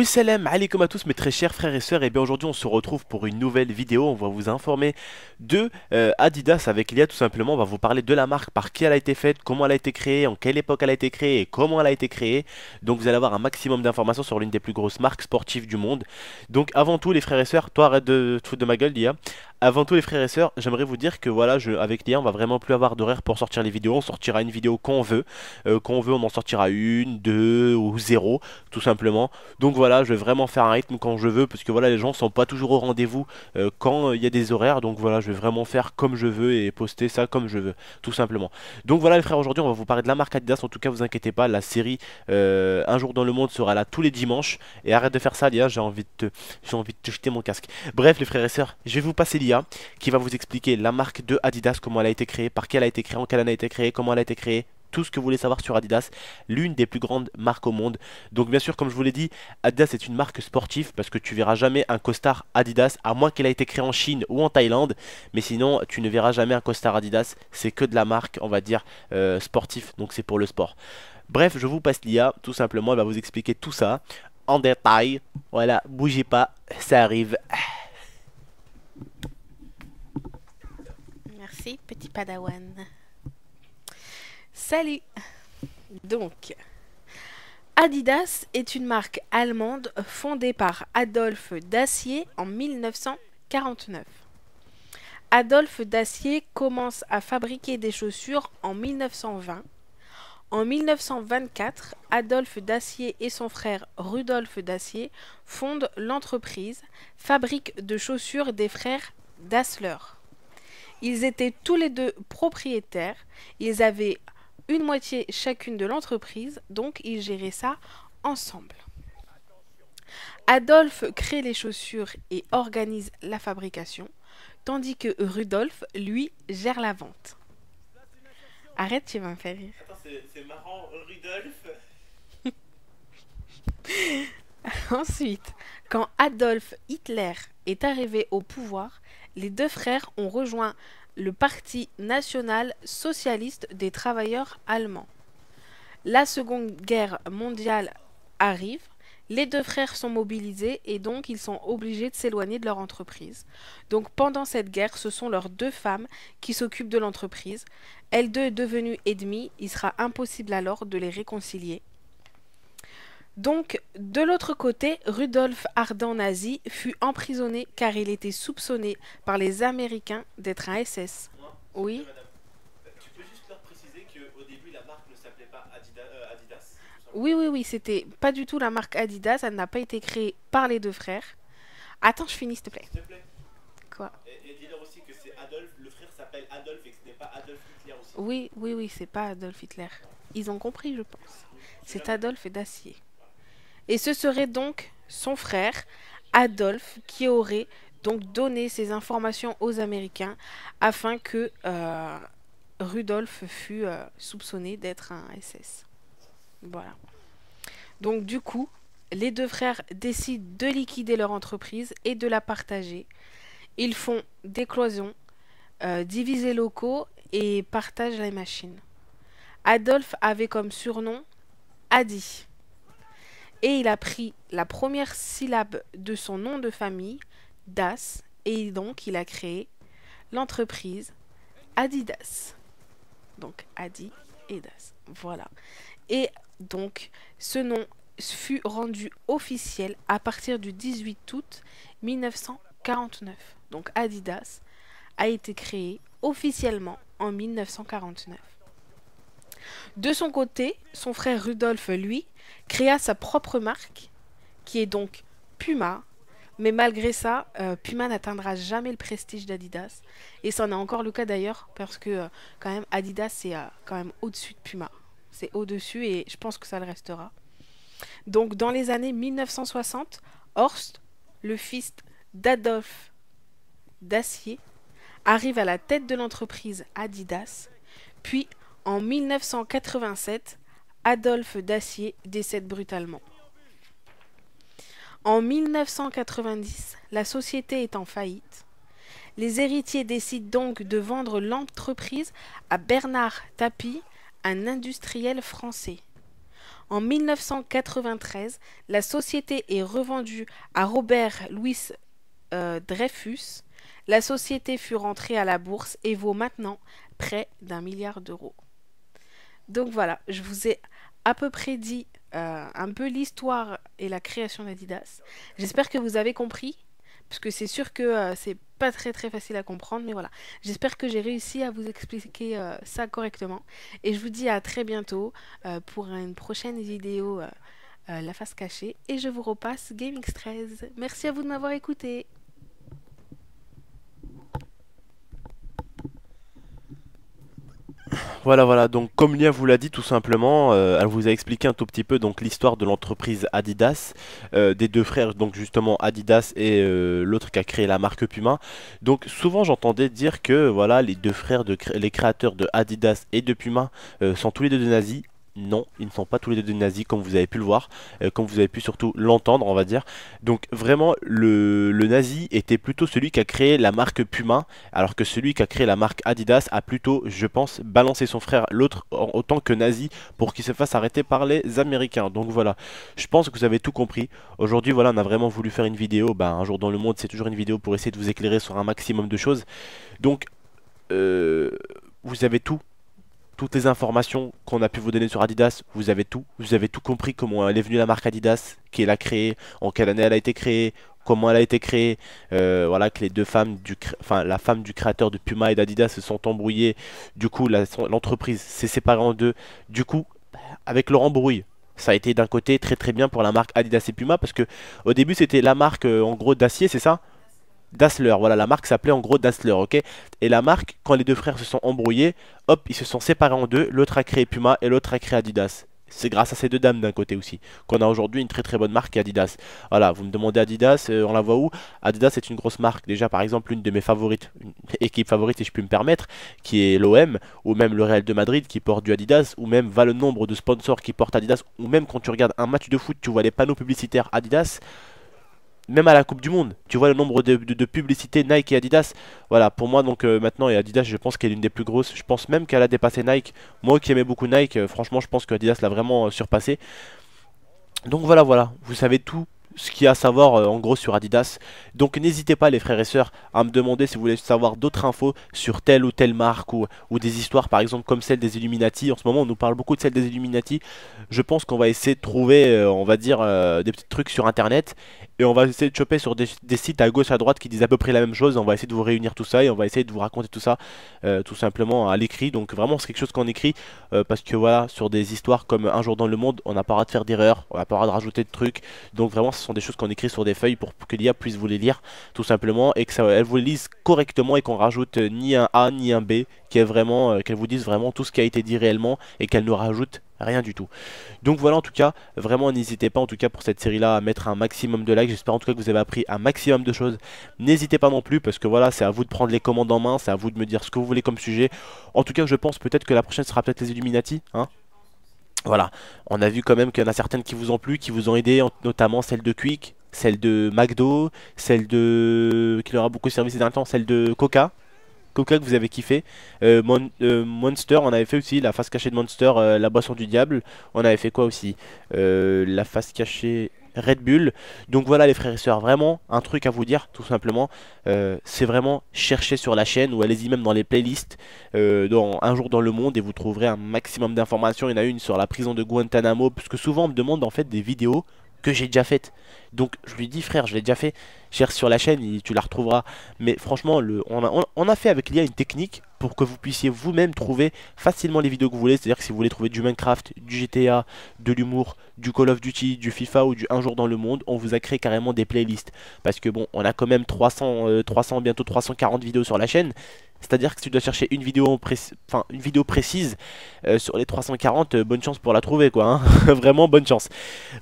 Salam alaikum à tous mes très chers frères et sœurs, et bien aujourd'hui on se retrouve pour une nouvelle vidéo. On va vous informer de Adidas avec Lia. Tout simplement on va vous parler de la marque, par qui elle a été faite, comment elle a été créée, en quelle époque elle a été créée et comment elle a été créée. Donc vous allez avoir un maximum d'informations sur l'une des plus grosses marques sportives du monde. Donc avant tout les frères et sœurs, toi arrête de te foutre de ma gueule Lia. Avant tout les frères et sœurs, j'aimerais vous dire que voilà, avec Lia on va vraiment plus avoir d'horaire pour sortir les vidéos. On sortira une vidéo quand on veut. Quand on veut on en sortira une, deux ou zéro tout simplement. Donc voilà, je vais vraiment faire un rythme quand je veux, parce que voilà, les gens sont pas toujours au rendez-vous quand il y a des horaires. Donc voilà, je vais vraiment faire comme je veux et poster ça comme je veux, tout simplement. Donc voilà les frères, aujourd'hui on va vous parler de la marque Adidas. En tout cas, vous inquiétez pas, la série Un jour dans le monde sera là tous les dimanches. Et arrête de faire ça, Lia, j'ai envie de te jeter mon casque. Bref les frères et sœurs, je vais vous passer Lia qui va vous expliquer la marque de Adidas, comment elle a été créée, par qui elle a été créée, en quelle année elle a été créée, comment elle a été créée. Tout ce que vous voulez savoir sur Adidas, l'une des plus grandes marques au monde. Donc bien sûr, comme je vous l'ai dit, Adidas est une marque sportive parce que tu verras jamais un costard Adidas, à moins qu'il ait été créé en Chine ou en Thaïlande. Mais sinon, tu ne verras jamais un costard Adidas. C'est que de la marque, on va dire, sportif. Donc c'est pour le sport. Bref, je vous passe l'IA. Tout simplement, elle va vous expliquer tout ça en détail. Voilà, bougez pas, ça arrive. Merci, petit padawan. Salut! Donc, Adidas est une marque allemande fondée par Adolphe Dacier en 1949. Adolphe Dacier commence à fabriquer des chaussures en 1920. En 1924, Adolphe Dacier et son frère Rudolf Dacier fondent l'entreprise, fabrique de chaussures des frères Dassler. Ils étaient tous les deux propriétaires, ils avaient une moitié chacune de l'entreprise, donc ils géraient ça ensemble. Adolphe crée les chaussures et organise la fabrication, tandis que Rudolf, lui, gère la vente. Arrête, tu vas me faire rire. Attends, c'est marrant, Rudolf. Ensuite, quand Adolf Hitler est arrivé au pouvoir, les deux frères ont rejoint le Parti national socialiste des travailleurs allemands. La Seconde Guerre mondiale arrive, les deux frères sont mobilisés et donc ils sont obligés de s'éloigner de leur entreprise. Donc pendant cette guerre, ce sont leurs deux femmes qui s'occupent de l'entreprise. Elles deux devenues ennemies, il sera impossible alors de les réconcilier. Donc, de l'autre côté, Rudolf Ardent nazi fut emprisonné car il était soupçonné par les Américains d'être un SS. Moi, Oui, madame, tu peux juste leur préciser qu'au début la marque ne s'appelait pas Adidas, tout oui, simplement. oui, oui, c'était pas du tout la marque Adidas, elle n'a pas été créée par les deux frères. Attends, je finis s'il te plaît. S'il te plaît. Quoi? Et dis-leur aussi que c'est Adolphe, le frère s'appelle Adolphe et que ce n'est pas Adolf Hitler aussi. Oui, oui, oui, c'est pas Adolf Hitler. Ils ont compris, je pense. C'est C'est jamais. Adolphe Dacier. Et ce serait donc son frère, Adolphe, qui aurait donc donné ces informations aux Américains afin que Rudolf fût soupçonné d'être un SS. Voilà. Donc du coup, les deux frères décident de liquider leur entreprise et de la partager. Ils font des cloisons, divisent les locaux et partagent les machines. Adolphe avait comme surnom Adi. Et il a pris la première syllabe de son nom de famille, Das, et donc il a créé l'entreprise Adidas. Donc Adi et Das. Voilà. Et donc ce nom fut rendu officiel à partir du 18 août 1949. Donc Adidas a été créé officiellement en 1949. De son côté, son frère Rudolf, lui, créa sa propre marque, qui est donc Puma. Mais malgré ça, Puma n'atteindra jamais le prestige d'Adidas. Et c'en est encore le cas d'ailleurs, parce que quand même Adidas, c'est quand même au-dessus de Puma. C'est au-dessus et je pense que ça le restera. Donc dans les années 1960, Horst, le fils d'Adolphe Dacier, arrive à la tête de l'entreprise Adidas. Puis en 1987, Adolphe Dacier décède brutalement. En 1990, la société est en faillite. Les héritiers décident donc de vendre l'entreprise à Bernard Tapie, un industriel français. En 1993, la société est revendue à Robert Louis Dreyfus. La société fut rentrée à la bourse et vaut maintenant près d'1 milliard d'euros. Donc voilà, je vous ai à peu près dit un peu l'histoire et la création d'Adidas. J'espère que vous avez compris, parce que c'est sûr que c'est pas très facile à comprendre, mais voilà. J'espère que j'ai réussi à vous expliquer ça correctement. Et je vous dis à très bientôt pour une prochaine vidéo La face cachée. Et je vous repasse GameX13. Merci à vous de m'avoir écouté. Voilà, voilà, donc comme Lia vous l'a dit tout simplement, elle vous a expliqué un tout petit peu donc l'histoire de l'entreprise Adidas, des deux frères, donc justement Adidas et l'autre qui a créé la marque Puma. Donc souvent j'entendais dire que voilà, les deux frères, les créateurs de Adidas et de Puma sont tous les deux des nazis. Non, ils ne sont pas tous les deux des nazis comme vous avez pu le voir, comme vous avez pu surtout l'entendre on va dire. Donc vraiment le nazi était plutôt celui qui a créé la marque Puma, alors que celui qui a créé la marque Adidas a plutôt, je pense, balancé son frère l'autre en autant que nazi pour qu'il se fasse arrêter par les Américains. Donc voilà, je pense que vous avez tout compris. Aujourd'hui voilà, on a vraiment voulu faire une vidéo, un jour dans le monde c'est toujours une vidéo pour essayer de vous éclairer sur un maximum de choses. Donc vous avez tout. Toutes les informations qu'on a pu vous donner sur Adidas, vous avez tout compris comment elle est venue la marque Adidas, qui l'a créée, en quelle année elle a été créée, comment elle a été créée, voilà que les deux femmes la femme du créateur de Puma et d'Adidas se sont embrouillées, du coup l'entreprise s'est séparée en deux, du coup avec leur embrouille. Ça a été d'un côté très bien pour la marque Adidas et Puma parce que au début c'était la marque en gros d'acier, c'est ça? Dassler, voilà, la marque s'appelait en gros Dassler, ok. Et la marque, quand les deux frères se sont embrouillés, hop, ils se sont séparés en deux. L'autre a créé Puma et l'autre a créé Adidas. C'est grâce à ces deux dames d'un côté aussi qu'on a aujourd'hui une très bonne marque qui est Adidas. Voilà, vous me demandez Adidas, on la voit où? Adidas est une grosse marque. Déjà, par exemple, une de mes favorites, une équipe favorite, si je puis me permettre, qui est l'OM, ou même le Real de Madrid qui porte du Adidas, ou même va le nombre de sponsors qui portent Adidas, ou même quand tu regardes un match de foot, tu vois les panneaux publicitaires Adidas. Même à la Coupe du Monde, tu vois le nombre de publicités Nike et Adidas. Voilà, pour moi, donc maintenant, et Adidas, je pense qu'elle est l'une des plus grosses. Je pense même qu'elle a dépassé Nike. Moi qui aimais beaucoup Nike, franchement, je pense que Adidas l'a vraiment surpassé. Donc voilà, voilà, vous savez tout ce qu'il y a à savoir en gros sur Adidas. Donc n'hésitez pas les frères et sœurs à me demander si vous voulez savoir d'autres infos sur telle ou telle marque ou des histoires par exemple comme celle des Illuminati. En ce moment on nous parle beaucoup de celle des Illuminati. Je pense qu'on va essayer de trouver on va dire des petits trucs sur internet. Et on va essayer de choper sur des sites à gauche à droite qui disent à peu près la même chose. On va essayer de vous réunir tout ça et on va essayer de vous raconter tout ça tout simplement à l'écrit. Donc vraiment c'est quelque chose qu'on écrit parce que voilà sur des histoires comme Un jour dans le monde on n'a pas le droit de faire d'erreurs, on n'a pas le droit de rajouter de trucs. Donc vraiment ce sont des choses qu'on écrit sur des feuilles pour que l'IA puisse vous les lire tout simplement et que ça, elle vous les lise correctement et qu'on rajoute ni un A ni un B, qu'elle vraiment qu'elle vous dise vraiment tout ce qui a été dit réellement et qu'elle ne rajoute rien du tout. Donc voilà en tout cas, vraiment n'hésitez pas en tout cas pour cette série là à mettre un maximum de likes. J'espère en tout cas que vous avez appris un maximum de choses. N'hésitez pas non plus parce que voilà c'est à vous de prendre les commandes en main, c'est à vous de me dire ce que vous voulez comme sujet. En tout cas je pense peut-être que la prochaine sera peut-être les Illuminati, hein. Voilà, on a vu quand même qu'il y en a certaines qui vous ont plu, qui vous ont aidé, notamment celle de Quick, celle de McDo, celle de... qui leur a beaucoup servi ces derniers temps, celle de Coca. Coca que vous avez kiffé. Monster, on avait fait aussi la face cachée de Monster, la boisson du diable. On avait fait quoi aussi la face cachée Red Bull. Donc voilà les frères et sœurs, vraiment un truc à vous dire tout simplement. C'est vraiment chercher sur la chaîne ou allez-y même dans les playlists dans Un jour dans le monde et vous trouverez un maximum d'informations. Il y en a une sur la prison de Guantanamo parce que souvent on me demande en fait des vidéos que j'ai déjà faites. Donc je lui dis frère je l'ai déjà fait, cherche sur la chaîne et tu la retrouveras. Mais franchement on a fait avec l'IA une technique pour que vous puissiez vous-même trouver facilement les vidéos que vous voulez. C'est à dire que si vous voulez trouver du Minecraft, du GTA, de l'humour, du Call of Duty, du FIFA ou du Un jour dans le monde, on vous a créé carrément des playlists. Parce que bon on a quand même 300 bientôt 340 vidéos sur la chaîne. C'est-à-dire que si tu dois chercher une vidéo, précise sur les 340, bonne chance pour la trouver quoi, hein. Vraiment bonne chance.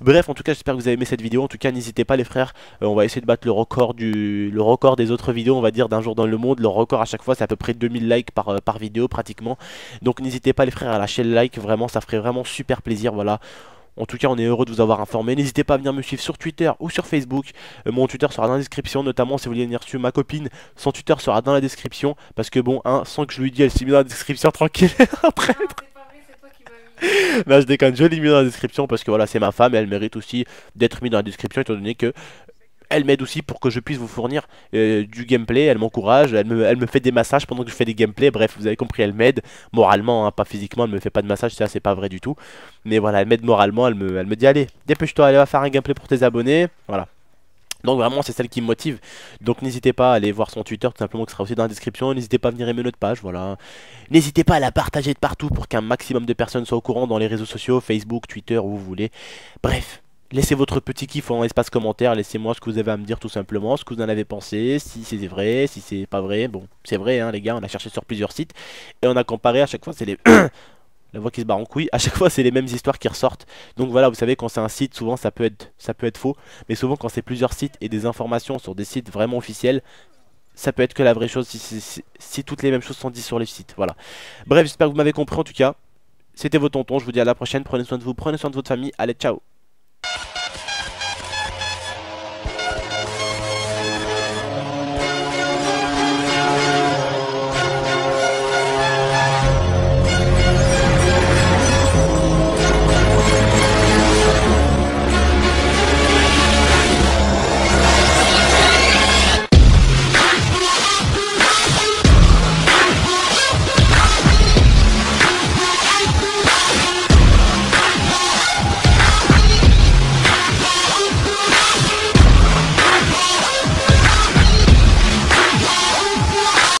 Bref, en tout cas j'espère que vous avez aimé cette vidéo. En tout cas n'hésitez pas les frères, on va essayer de battre le record des autres vidéos, on va dire d'un jour dans le monde. Le record à chaque fois c'est à peu près 2000 likes par vidéo pratiquement. Donc n'hésitez pas les frères à lâcher le like, vraiment ça ferait vraiment super plaisir, voilà. En tout cas, on est heureux de vous avoir informé. N'hésitez pas à venir me suivre sur Twitter ou sur Facebook. Mon Twitter sera dans la description, notamment si vous voulez venir suivre ma copine. Son Twitter sera dans la description. Parce que bon, hein, sans que je lui dise, elle s'est mise dans la description tranquille. Après. Non, c'est pas vrai, c'est toi qui m'as mis. Non, je déconne, je l'ai mis dans la description parce que voilà, c'est ma femme et elle mérite aussi d'être mise dans la description étant donné que elle m'aide aussi pour que je puisse vous fournir du gameplay, elle m'encourage, elle me fait des massages pendant que je fais des gameplays, bref, vous avez compris, elle m'aide moralement, hein, pas physiquement, elle me fait pas de massage, ça c'est pas vrai du tout. Mais voilà, elle m'aide moralement, elle me dit allez, dépêche-toi, allez va faire un gameplay pour tes abonnés, voilà. Donc vraiment c'est celle qui me motive. Donc n'hésitez pas à aller voir son Twitter tout simplement qui sera aussi dans la description. N'hésitez pas à venir aimer notre page, voilà. N'hésitez pas à la partager de partout pour qu'un maximum de personnes soient au courant dans les réseaux sociaux, Facebook, Twitter, où vous voulez. Bref, laissez votre petit kiff en espace commentaire, laissez-moi ce que vous avez à me dire tout simplement, ce que vous en avez pensé, si c'est vrai, si c'est pas vrai. Bon, c'est vrai hein les gars, on a cherché sur plusieurs sites et on a comparé à chaque fois, c'est les la voix qui se barre en couille, à chaque fois c'est les mêmes histoires qui ressortent. Donc voilà, vous savez quand c'est un site, souvent ça peut être faux, mais souvent quand c'est plusieurs sites et des informations sur des sites vraiment officiels, ça peut être que la vraie chose si toutes les mêmes choses sont dites sur les sites. Voilà. Bref, j'espère que vous m'avez compris en tout cas. C'était vos tontons, je vous dis à la prochaine, prenez soin de vous, prenez soin de votre famille, allez ciao.